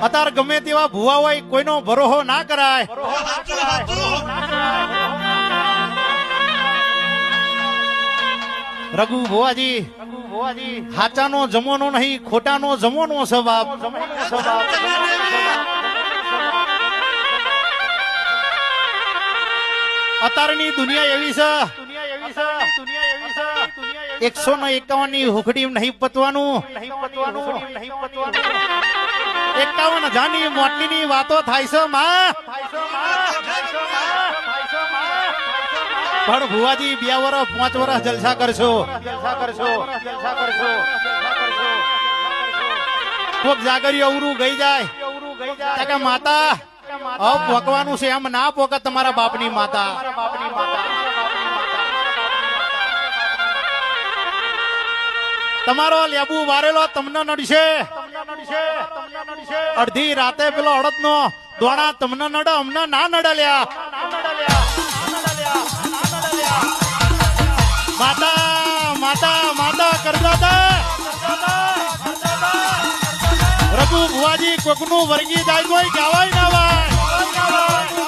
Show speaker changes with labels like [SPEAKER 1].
[SPEAKER 1] અત્યારે ગમે તેવા ભૂવા હોય કોઈનો ભરોસો ના કરાય. રઘુ ભુવાજી હાચાનો જમવાનો નહીં, ખોટાનો જમવાનો સ્વભાવ. અત્યારની દુનિયા એવી છે, 151 ની હુખડી નહીં પતવાનું, 51,000 ની મોટલી ની વાતો થાય છે માં. પણ ભુવાજી 2 વર્ષ 5 વર્ષ જલસા કરશો. કોક જાગરીઓ અવરું ગઈ જાય કે માતા હવે પોકવાનું છે, એમ ના પોકે તમારા બાપની માતા. તમારો લેબુ વારેલો તમને નડશે. અડધી રાતે પેલો અડદ નો દોણા તમને નડે, અમને ના નડલ્યા. માતા માતા માતા કરતા રઘુ ભુવાજી કોકનું વર્ગી જાય કોઈ કહેવાય ના ભાઈ.